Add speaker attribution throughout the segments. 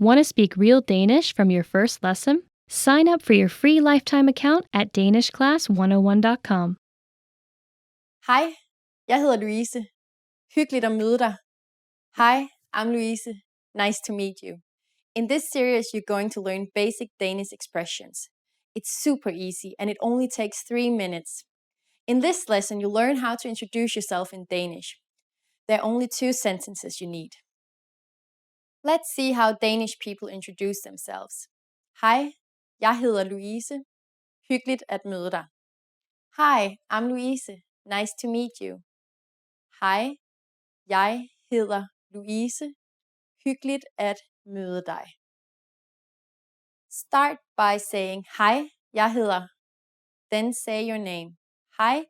Speaker 1: Want to speak real Danish from your first lesson? Sign up for your free lifetime account at danishclass101.com.
Speaker 2: Hej, jeg hedder Louise. Hyggeligt at møde dig. Hi, I'm Louise. Nice to meet you. In this series, you're going to learn basic Danish expressions. It's super easy and it only takes 3 minutes. In this lesson, you'll learn how to introduce yourself in Danish. There are only 2 sentences you need. Let's see how Danish people introduce themselves. Hej, jeg hedder Louise. Hyggeligt at møde dig. Hi, I'm Louise. Nice to meet you. Hej, jeg hedder Louise. Hyggeligt at møde dig. Start by saying, hej, jeg hedder. Then say your name. Hej,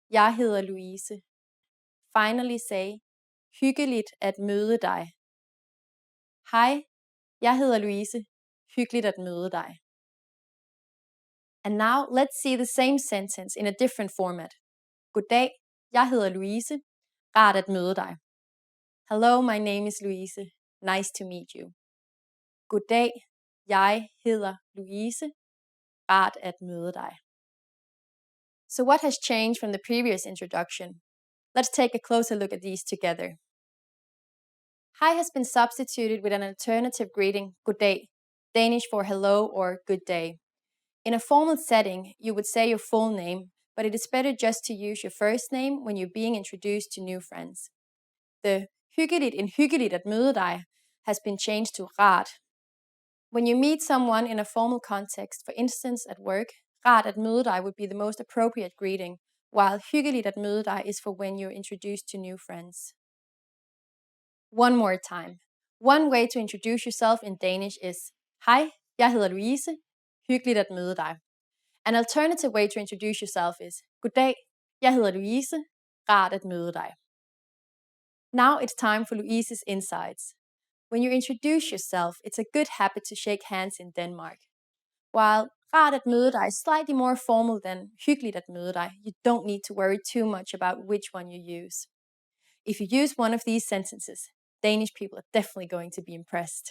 Speaker 2: jeg hedder Louise. Finally say, hyggeligt at møde dig. Hej, jeg hedder Louise. Hyggeligt at møde dig. And now let's see the same sentence in a different format. Goddag, jeg hedder Louise. Rart at møde dig. Hello, my name is Louise. Nice to meet you. Goddag, jeg hedder Louise. Rart at møde dig. So what has changed from the previous introduction? Let's take a closer look at these together. Hi has been substituted with an alternative greeting, goddag, Danish for hello or good day. In a formal setting, you would say your full name, but it is better just to use your first name when you're being introduced to new friends. The hyggeligt in hyggeligt at møde dig has been changed to rart. When you meet someone in a formal context, for instance at work, rart at møde dig would be the most appropriate greeting, while hyggeligt at møde dig is for when you're introduced to new friends. One more time. One way to introduce yourself in Danish is hej, jeg hedder Louise. Hyggeligt at møde dig. An alternative way to introduce yourself is goddag, jeg hedder Louise. Rart at møde dig. Now it's time for Louise's insights. When you introduce yourself, it's a good habit to shake hands in Denmark. While rart at møde dig is slightly more formal than hyggeligt at møde dig, you don't need to worry too much about which one you use. If you use one of these sentences, Danish people are definitely going to be impressed.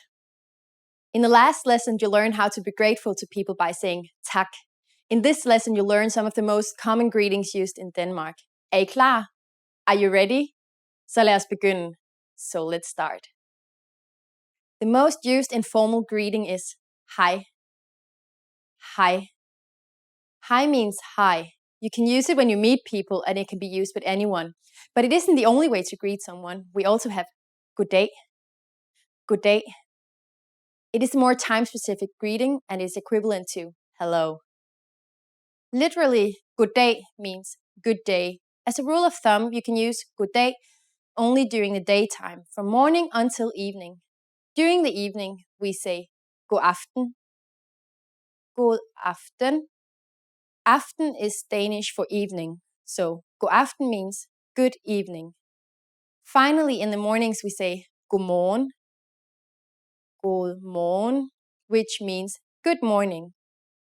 Speaker 2: In the last lesson, you learned how to be grateful to people by saying tak. In this lesson, you'll learn some of the most common greetings used in Denmark. Er I klar? Are you ready? Så lad os begynde. So let's start. The most used informal greeting is hej. Hej. Hej means hi. You can use it when you meet people and it can be used with anyone. But it isn't the only way to greet someone. We also have goddag. Goddag. It is a more time-specific greeting and is equivalent to hello. Literally, goddag means good day. As a rule of thumb, you can use goddag only during the daytime, from morning until evening. During the evening, we say god aften. God aften. Aften is Danish for evening, so god aften means good evening. Finally, in the mornings, we say god morgen. God morgen, which means good morning.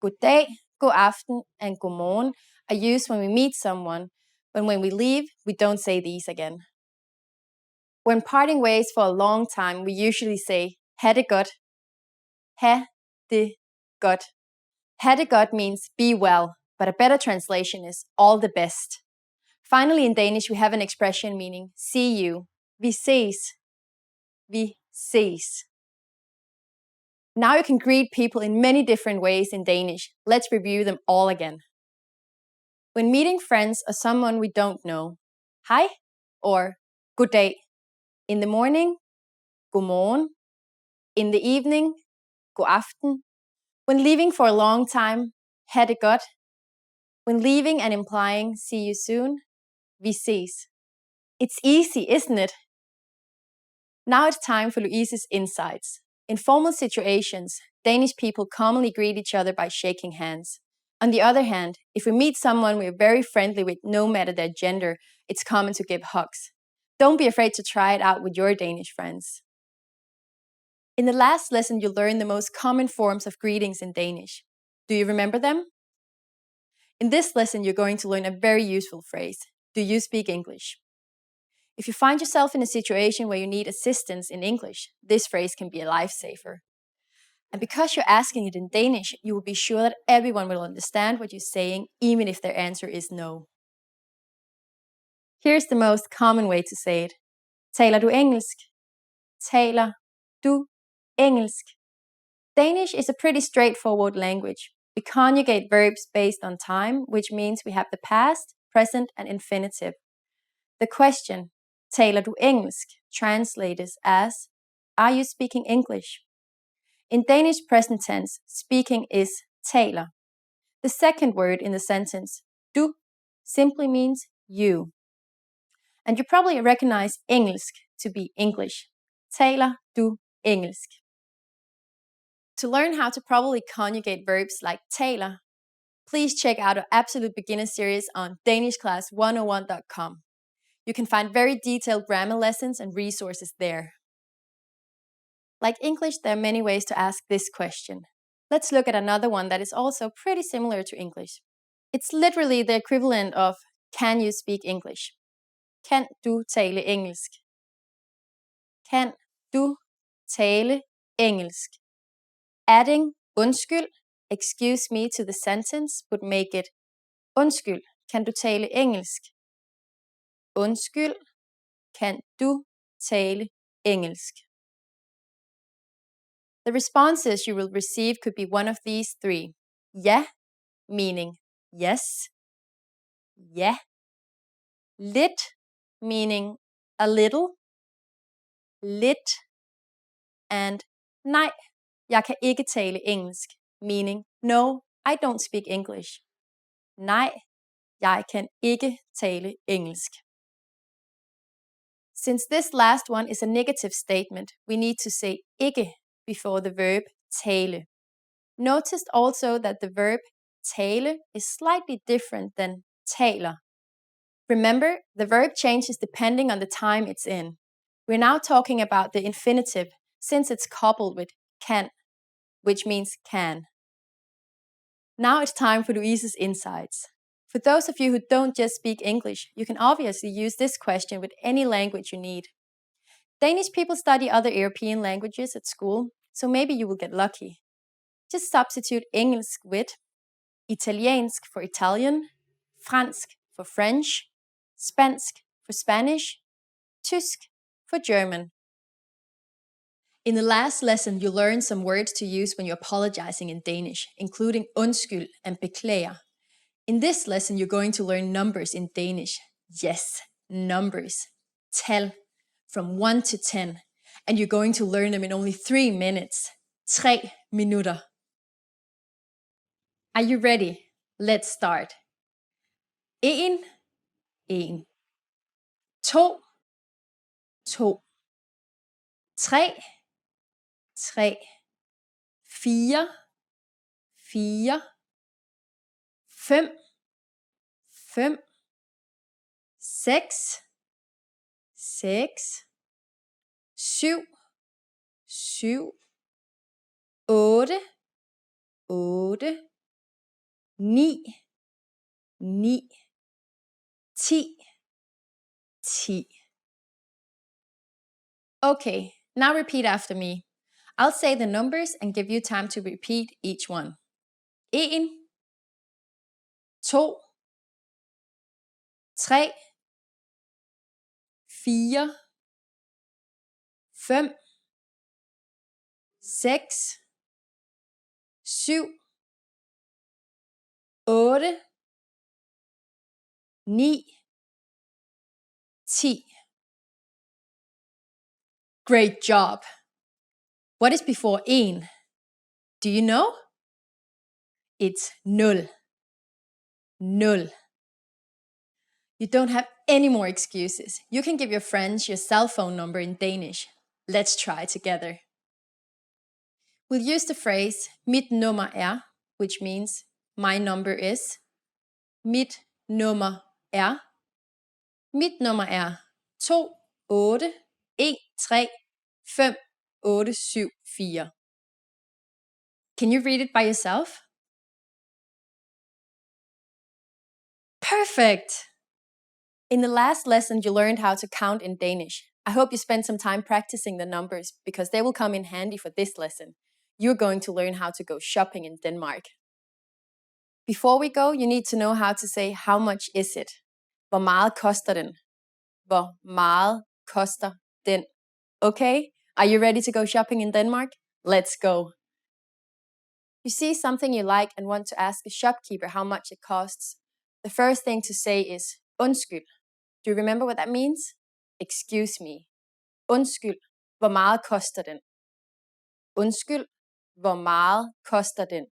Speaker 2: Good day, god aften, and god morgen are used when we meet someone, but when we leave, we don't say these again. When parting ways for a long time, we usually say ha det godt. Ha det godt. Ha det godt means be well, but a better translation is all the best. Finally, in Danish, we have an expression meaning see you. Vi ses. Vi ses. Now you can greet people in many different ways in Danish. Let's review them all again. When meeting friends or someone we don't know, hej or goddag. In the morning, god morgen. In the evening, god aften. When leaving for a long time, ha det godt. When leaving and implying see you soon, vi ses. It's easy, isn't it? Now it's time for Louise's insights. In formal situations, Danish people commonly greet each other by shaking hands. On the other hand, if we meet someone we're very friendly with, no matter their gender, it's common to give hugs. Don't be afraid to try it out with your Danish friends. In the last lesson, you learned the most common forms of greetings in Danish. Do you remember them? In this lesson, you're going to learn a very useful phrase. Do you speak English? If you find yourself in a situation where you need assistance in English, this phrase can be a lifesaver. And because you're asking it in Danish, you will be sure that everyone will understand what you're saying, even if their answer is no. Here's the most common way to say it. Taler du engelsk? Taler du engelsk? Danish is a pretty straightforward language. We conjugate verbs based on time, which means we have the past, present, and infinitive. The question, taler du engelsk, translates as, are you speaking English? In Danish present tense, speaking is taler. The second word in the sentence, du, simply means you. And you probably recognize engelsk to be English. Taler du engelsk. To learn how to properly conjugate verbs like taler, please check out our Absolute Beginner series on danishclass101.com. You can find very detailed grammar lessons and resources there. Like English, there are many ways to ask this question. Let's look at another one that is also pretty similar to English. It's literally the equivalent of, can you speak English? Kan du tale engelsk? Kan du tale engelsk? Adding undskyld, excuse me, to the sentence would make it undskyld, kan du tale engelsk? Undskyld, kan du tale engelsk? The responses you will receive could be one of these three. Ja, meaning yes. Ja. Lidt, meaning a little. Lidt. And nej, jeg kan ikke tale engelsk, meaning no, I don't speak English. Nej, jeg kan ikke tale engelsk. Since this last one is a negative statement, we need to say ikke before the verb tale. Notice also that the verb tale is slightly different than taler. Remember, the verb changes depending on the time it's in. We're now talking about the infinitive since it's coupled with kan, which means can. Now it's time for Louise's insights. For those of you who don't just speak English, you can obviously use this question with any language you need. Danish people study other European languages at school, so maybe you will get lucky. Just substitute engelsk with italiensk for Italian, fransk for French, spansk for Spanish, tysk for German. In the last lesson, you learned some words to use when you're apologizing in Danish, including undskyld and beklager. In this lesson, you're going to learn numbers in Danish. Yes, numbers. Tal, from 1 to 10. And you're going to learn them in only 3 minutes. 3 minutter. Are you ready? Let's start. 1, 1. 2, 2. 3, 3. 4, 4. 5, 5. 6, 6. 7, 7. 8, 8. 9, 9. 10, 10. Okay, now repeat after me. I'll say the numbers and give you time to repeat each one. 1, 2, 3, 4, 5, 6, 7, 8, 9, 10. Great job. What is before 1? Do you know? It's 0. 0. You don't have any more excuses. You can give your friends your cell phone number in Danish. Let's try together. We'll use the phrase mit nummer er, which means my number is. Mit nummer er. Mit nummer er 2, 8, 1, 3, 5, 8, 7, 4. Can you read it by yourself? Perfect! In the last lesson, you learned how to count in Danish. I hope you spent some time practicing the numbers because they will come in handy for this lesson. you're going to learn how to go shopping in Denmark. Before we go, you need to know how to say how much is it. Hvor meget koster den? Hvor meget koster den? Okay, are you ready to go shopping in Denmark? Let's go. You see something you like and want to ask a shopkeeper how much it costs. The first thing to say is undskyld. Do you remember what that means? Excuse me. Undskyld, hvor meget koster den? Undskyld, hvor meget koster den?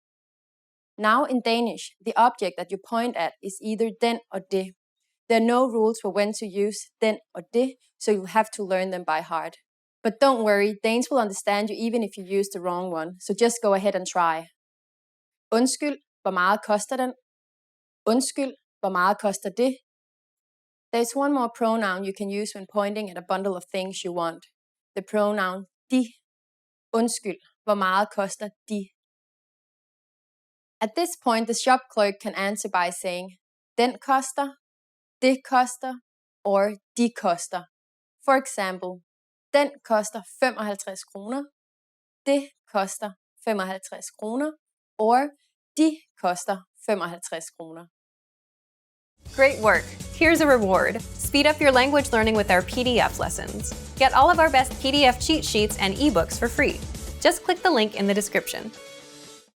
Speaker 2: Now in Danish, the object that you point at is either den or det. There are no rules for when to use den or det, so you'll have to learn them by heart. But don't worry, Danes will understand you even if you use the wrong one, so just go ahead and try. Undskyld, hvor meget koster den? Undskyld, hvor meget koster det? There's one more pronoun you can use when pointing at a bundle of things you want. The pronoun de. Undskyld, hvor meget koster de? At this point, the shop clerk can answer by saying, den koster, det koster, or de koster. For example, den koster 55 kroner, det koster 55 kroner, or de koster 55 kroner.
Speaker 3: Great work! Here's a reward. Speed up your language learning with our PDF lessons. Get all of our best PDF cheat sheets and ebooks for free. Just click the link in the description.